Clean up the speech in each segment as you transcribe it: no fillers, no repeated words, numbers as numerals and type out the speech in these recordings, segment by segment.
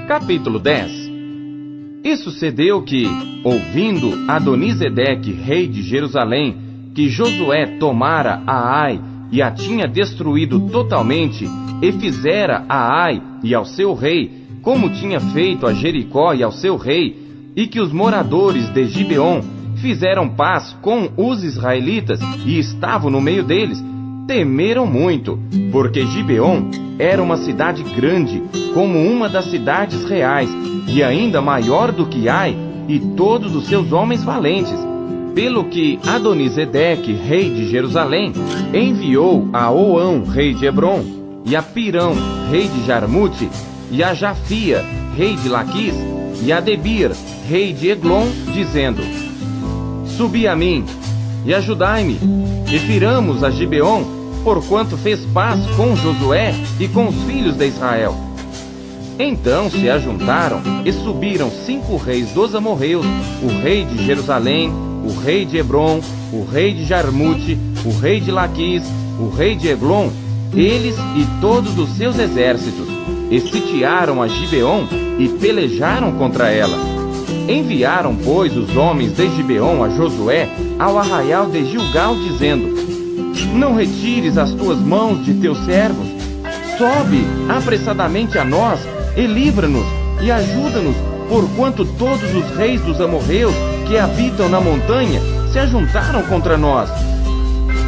Capítulo 10. E sucedeu que, ouvindo Adonisedeque, rei de Jerusalém, que Josué tomara a Ai e a tinha destruído totalmente, e fizera a Ai e ao seu rei, como tinha feito a Jericó e ao seu rei, e que os moradores de Gibeon fizeram paz com os israelitas e estavam no meio deles, temeram muito, porque Gibeon era uma cidade grande, como uma das cidades reais, e ainda maior do que Ai e todos os seus homens valentes. Pelo que Adonisedeque, rei de Jerusalém, enviou a Oão, rei de Hebron, e a Pirão, rei de Jarmute, e a Jafia, rei de Laquis, e a Debir, rei de Eglon, dizendo: Subi a mim, e ajudai-me, e firamos a Gibeon, porquanto fez paz com Josué e com os filhos de Israel. Então se ajuntaram e subiram 5 reis dos amorreus, o rei de Jerusalém, o rei de Hebron, o rei de Jarmute, o rei de Laquis, o rei de Eglon, eles e todos os seus exércitos, e sitiaram a Gibeon e pelejaram contra ela. Enviaram, pois, os homens de Gibeon a Josué ao arraial de Gilgal, dizendo: Não retires as tuas mãos de teus servos, sobe apressadamente a nós, e livra-nos, e ajuda-nos, porquanto todos os reis dos amorreus que habitam na montanha se ajuntaram contra nós.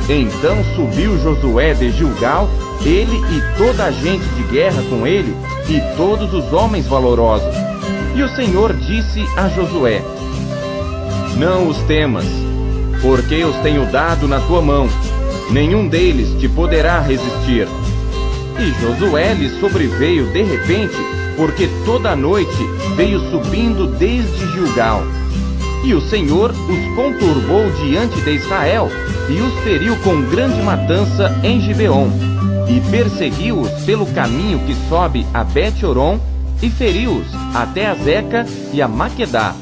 Então subiu Josué de Gilgal, ele e toda a gente de guerra com ele, e todos os homens valorosos. E o Senhor disse a Josué: Não os temas, porque eu os tenho dado na tua mão, nenhum deles te poderá resistir. E Josué lhe sobreveio de repente, porque toda a noite veio subindo desde Gilgal. E o Senhor os conturbou diante de Israel, e os feriu com grande matança em Gibeon, e perseguiu-os pelo caminho que sobe a Bet-horon, e feriu-os até a Zeca e a Maquedá.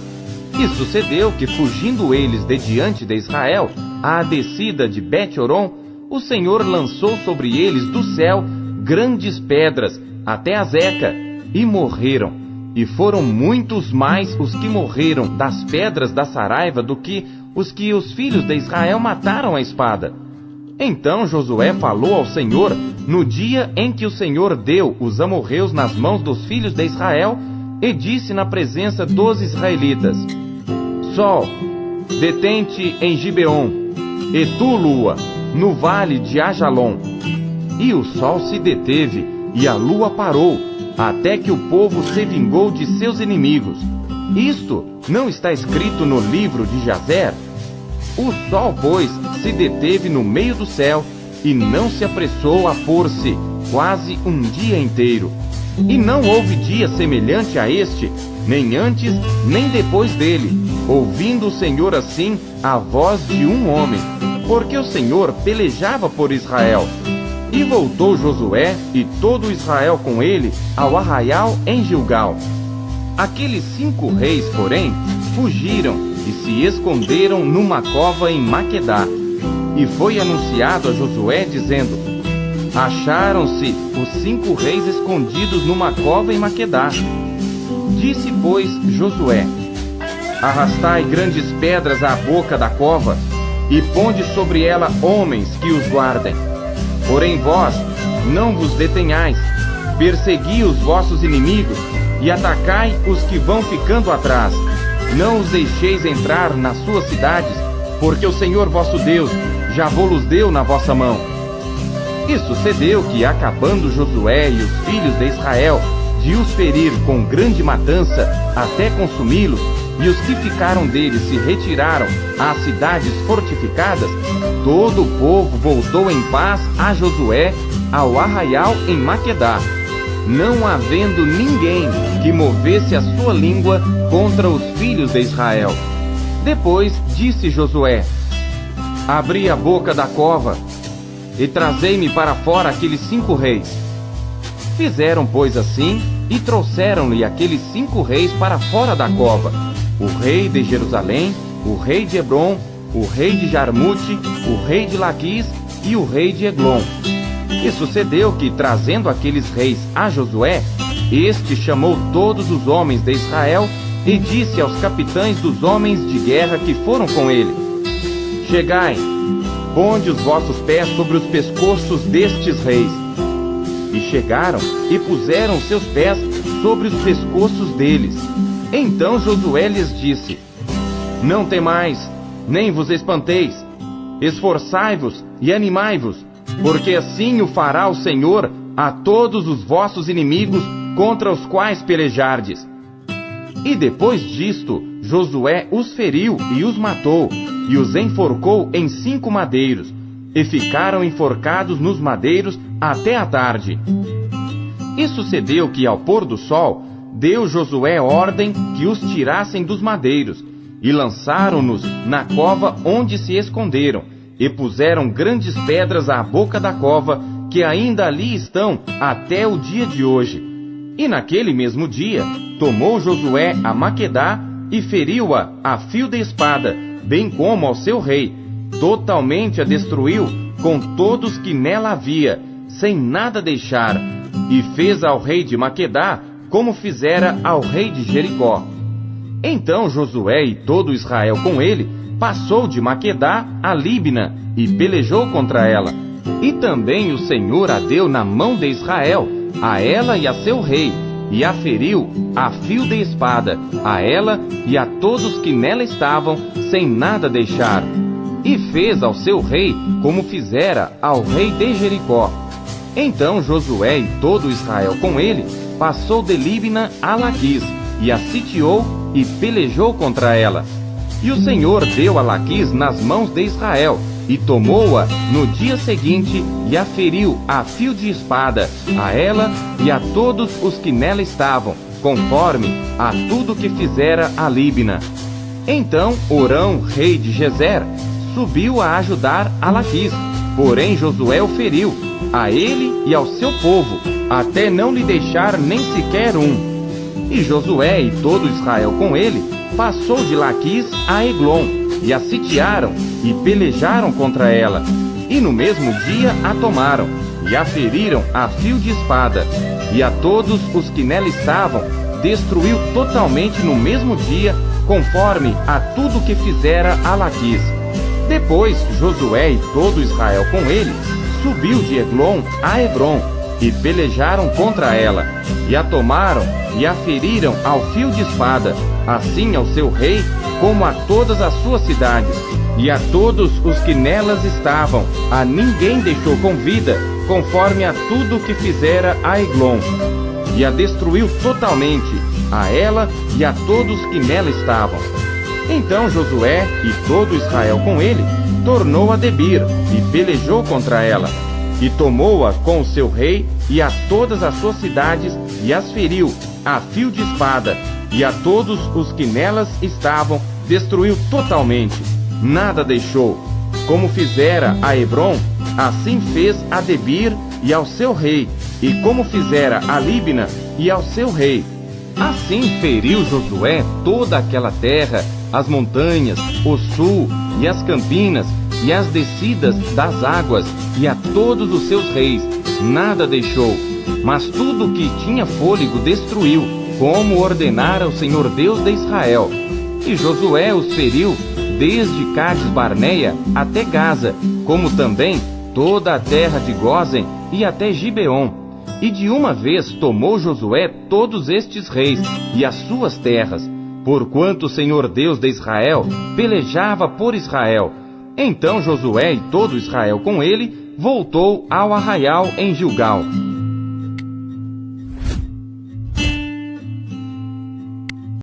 E sucedeu que, fugindo eles de diante de Israel, à descida de Bet-horon, o Senhor lançou sobre eles do céu grandes pedras até a Zeca, e morreram. E foram muitos mais os que morreram das pedras da Saraiva do que os filhos de Israel mataram à espada. Então Josué falou ao Senhor no dia em que o Senhor deu os amorreus nas mãos dos filhos de Israel, e disse na presença dos israelitas: Sol, detente em Gibeon, e tu, lua, no vale de Ajalon. E o sol se deteve, e a lua parou, até que o povo se vingou de seus inimigos. Isto não está escrito no livro de Jazer? O sol, pois, se deteve no meio do céu, e não se apressou a pôr-se quase um dia inteiro. E não houve dia semelhante a este, nem antes, nem depois dele, ouvindo o Senhor assim a voz de um homem, porque o Senhor pelejava por Israel. E voltou Josué e todo Israel com ele ao arraial em Gilgal. Aqueles 5 reis, porém, fugiram e se esconderam numa cova em Maquedá. E foi anunciado a Josué, dizendo: Acharam-se os 5 reis escondidos numa cova em Maquedá. Disse, pois, Josué: Arrastai grandes pedras à boca da cova, e ponde sobre ela homens que os guardem. Porém vós, não vos detenhais, persegui os vossos inimigos, e atacai os que vão ficando atrás. Não os deixeis entrar nas suas cidades, porque o Senhor vosso Deus já vos deu na vossa mão. E sucedeu que, acabando Josué e os filhos de Israel de os ferir com grande matança, até consumi-los, e os que ficaram deles se retiraram às cidades fortificadas, todo o povo voltou em paz a Josué ao arraial em Maquedá, não havendo ninguém que movesse a sua língua contra os filhos de Israel. Depois disse Josué: Abri a boca da cova, e trazei-me para fora aqueles 5 reis. Fizeram, pois, assim, e trouxeram-lhe aqueles 5 reis para fora da cova: o rei de Jerusalém, o rei de Hebron, o rei de Jarmute, o rei de Laquis e o rei de Eglon. E sucedeu que, trazendo aqueles reis a Josué, Este chamou todos os homens de Israel e disse aos capitães dos homens de guerra que foram com ele: Chegai, ponde os vossos pés sobre os pescoços destes reis. E chegaram e puseram seus pés sobre os pescoços deles. Então Josué lhes disse: Não temais, nem vos espanteis. Esforçai-vos e animai-vos, porque assim o fará o Senhor a todos os vossos inimigos contra os quais pelejardes. E depois disto, Josué os feriu e os matou, e os enforcou em 5 madeiros, e ficaram enforcados nos madeiros até a tarde. E sucedeu que, ao pôr do sol, deu Josué ordem que os tirassem dos madeiros, e lançaram-nos na cova onde se esconderam, e puseram grandes pedras à boca da cova, que ainda ali estão até o dia de hoje. E naquele mesmo dia, tomou Josué a Maquedá e feriu-a a fio de espada, bem como ao seu rei. Totalmente a destruiu com todos que nela havia, sem nada deixar, e fez ao rei de Maquedá como fizera ao rei de Jericó. Então Josué e todo Israel com ele passou de Maquedá a Líbina e pelejou contra ela. E também o Senhor a deu na mão de Israel, a ela e a seu rei, e a feriu a fio de espada, a ela e a todos que nela estavam, sem nada deixar. E fez ao seu rei como fizera ao rei de Jericó. Então Josué e todo Israel com ele passou de Líbina a Laquis, e a sitiou e pelejou contra ela. E o Senhor deu a Laquis nas mãos de Israel, e tomou-a no dia seguinte, e a feriu a fio de espada, a ela e a todos os que nela estavam, conforme a tudo que fizera a Líbina. Então Orão, rei de Gezer, subiu a ajudar a Laquis, porém Josué o feriu, a ele e ao seu povo, até não lhe deixar nem sequer um. E Josué e todo Israel com ele passou de Laquis a Eglon, e a sitiaram e pelejaram contra ela. E no mesmo dia a tomaram, e a feriram a fio de espada, e a todos os que nela estavam destruiu totalmente no mesmo dia, conforme a tudo que fizera a Laquis. Depois Josué e todo Israel com ele subiu de Eglon a Hebrom, e pelejaram contra ela, e a tomaram e a feriram ao fio de espada, assim ao seu rei, como a todas as suas cidades, e a todos os que nelas estavam, a ninguém deixou com vida, conforme a tudo que fizera a Eglon. E a destruiu totalmente, a ela e a todos que nela estavam. Então Josué e todo Israel com ele tornou a Debir, e pelejou contra ela, e tomou-a com o seu rei e a todas as suas cidades, e as feriu a fio de espada, e a todos os que nelas estavam destruiu totalmente, nada deixou. Como fizera a Hebrom, assim fez a Debir e ao seu rei, e como fizera a Líbina e ao seu rei. Assim feriu Josué toda aquela terra, as montanhas, o sul e as campinas, e as descidas das águas, e a todos os seus reis, nada deixou, mas tudo que tinha fôlego destruiu, como ordenara o Senhor Deus de Israel. E Josué os feriu desde Cades Barneia até Gaza, como também toda a terra de Gósen e até Gibeon. E de uma vez tomou Josué todos estes reis e as suas terras, porquanto o Senhor Deus de Israel pelejava por Israel. Então Josué e todo Israel com ele voltou ao arraial em Gilgal.